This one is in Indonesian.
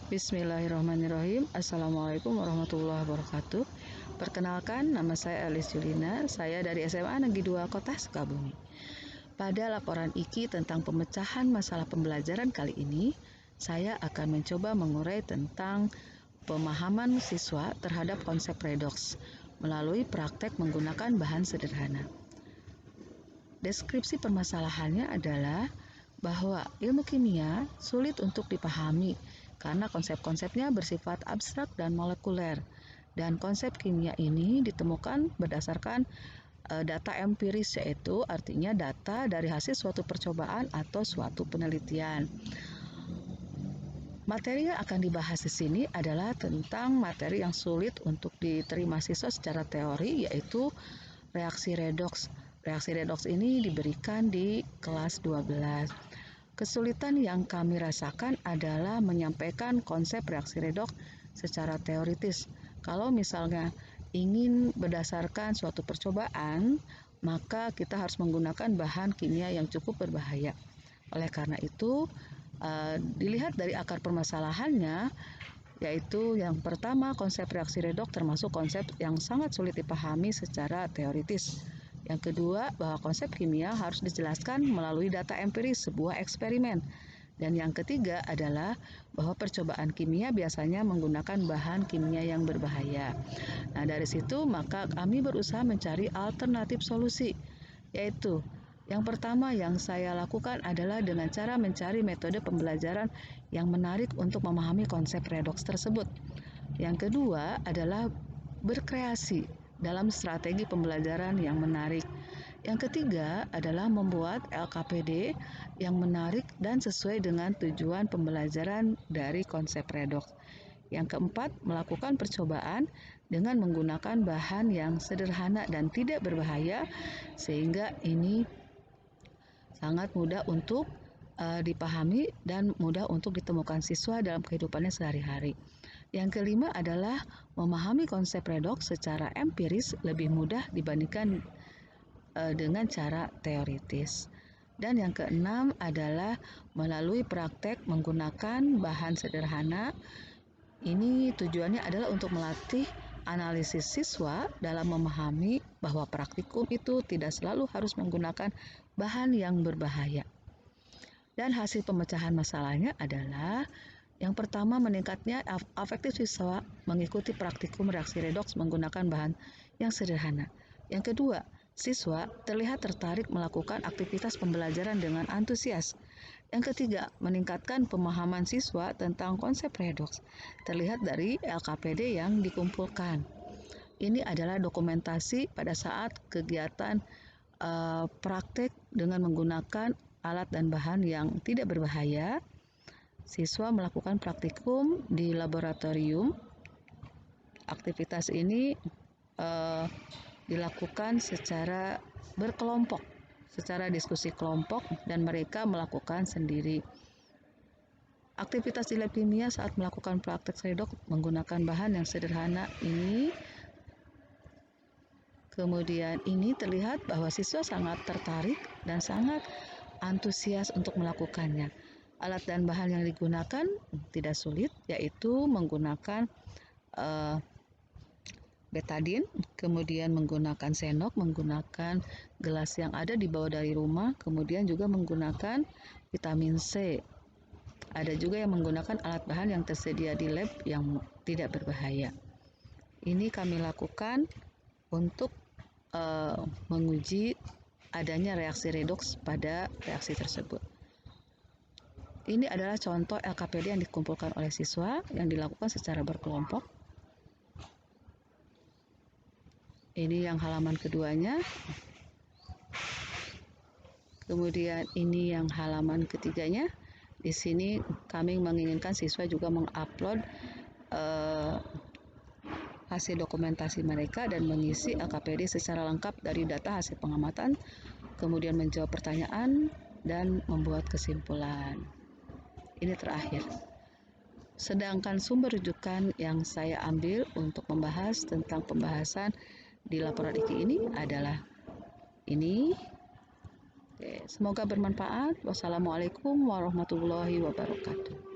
Bismillahirrahmanirrahim. Assalamualaikum warahmatullahi wabarakatuh. Perkenalkan, nama saya Elis Julina. Saya dari SMA Negeri 2 Kota Sukabumi. Pada laporan IKI tentang pemecahan masalah pembelajaran kali ini, saya akan mencoba mengurai tentang pemahaman siswa terhadap konsep redoks melalui praktek menggunakan bahan sederhana. Deskripsi permasalahannya adalah bahwa ilmu kimia sulit untuk dipahami karena konsep-konsepnya bersifat abstrak dan molekuler, dan konsep kimia ini ditemukan berdasarkan data empiris, yaitu artinya data dari hasil suatu percobaan atau suatu penelitian. Materi yang akan dibahas di sini adalah tentang materi yang sulit untuk diterima siswa secara teori, yaitu reaksi redoks. Reaksi redoks ini diberikan di kelas 12. Kesulitan yang kami rasakan adalah menyampaikan konsep reaksi redoks secara teoritis. Kalau misalnya ingin berdasarkan suatu percobaan, maka kita harus menggunakan bahan kimia yang cukup berbahaya. Oleh karena itu, dilihat dari akar permasalahannya, yaitu yang pertama, konsep reaksi redoks termasuk konsep yang sangat sulit dipahami secara teoritis. Yang kedua, bahwa konsep kimia harus dijelaskan melalui data empiris sebuah eksperimen. Dan yang ketiga adalah bahwa percobaan kimia biasanya menggunakan bahan kimia yang berbahaya. Nah, dari situ maka kami berusaha mencari alternatif solusi, yaitu yang pertama yang saya lakukan adalah dengan cara mencari metode pembelajaran yang menarik untuk memahami konsep redoks tersebut. Yang kedua adalah berkreasi dalam strategi pembelajaran yang menarik. Yang ketiga adalah membuat LKPD yang menarik dan sesuai dengan tujuan pembelajaran dari konsep redoks. Yang keempat, melakukan percobaan dengan menggunakan bahan yang sederhana dan tidak berbahaya, sehingga ini sangat mudah untuk dipahami dan mudah untuk ditemukan siswa dalam kehidupannya sehari-hari. Yang kelima adalah memahami konsep redoks secara empiris lebih mudah dibandingkan dengan cara teoritis. Dan yang keenam adalah melalui praktek menggunakan bahan sederhana. Ini tujuannya adalah untuk melatih analisis siswa dalam memahami bahwa praktikum itu tidak selalu harus menggunakan bahan yang berbahaya. Dan hasil pemecahan masalahnya adalah yang pertama, meningkatnya afektif siswa mengikuti praktikum reaksi redoks menggunakan bahan yang sederhana. Yang kedua, siswa terlihat tertarik melakukan aktivitas pembelajaran dengan antusias. Yang ketiga, meningkatkan pemahaman siswa tentang konsep redoks terlihat dari LKPD yang dikumpulkan. Ini adalah dokumentasi pada saat kegiatan praktek dengan menggunakan alat dan bahan yang tidak berbahaya. Siswa melakukan praktikum di laboratorium. Aktivitas ini dilakukan secara berkelompok, secara diskusi kelompok, dan mereka melakukan sendiri. Aktivitas di lab kimia saat melakukan praktek redoks menggunakan bahan yang sederhana ini, kemudian ini terlihat bahwa siswa sangat tertarik dan sangat antusias untuk melakukannya. Alat dan bahan yang digunakan tidak sulit, yaitu menggunakan betadin, kemudian menggunakan senok, menggunakan gelas yang ada di bawah dari rumah, kemudian juga menggunakan vitamin C. Ada juga yang menggunakan alat bahan yang tersedia di lab yang tidak berbahaya. Ini kami lakukan untuk menguji adanya reaksi redoks pada reaksi tersebut. Ini adalah contoh LKPD yang dikumpulkan oleh siswa yang dilakukan secara berkelompok. Ini yang halaman keduanya. Kemudian ini yang halaman ketiganya. Di sini kami menginginkan siswa juga mengupload hasil dokumentasi mereka dan mengisi LKPD secara lengkap dari data hasil pengamatan, kemudian menjawab pertanyaan dan membuat kesimpulan. Ini terakhir. Sedangkan sumber rujukan yang saya ambil untuk membahas tentang pembahasan di laporan IKI ini adalah ini. Oke, semoga bermanfaat. Wassalamualaikum warahmatullahi wabarakatuh.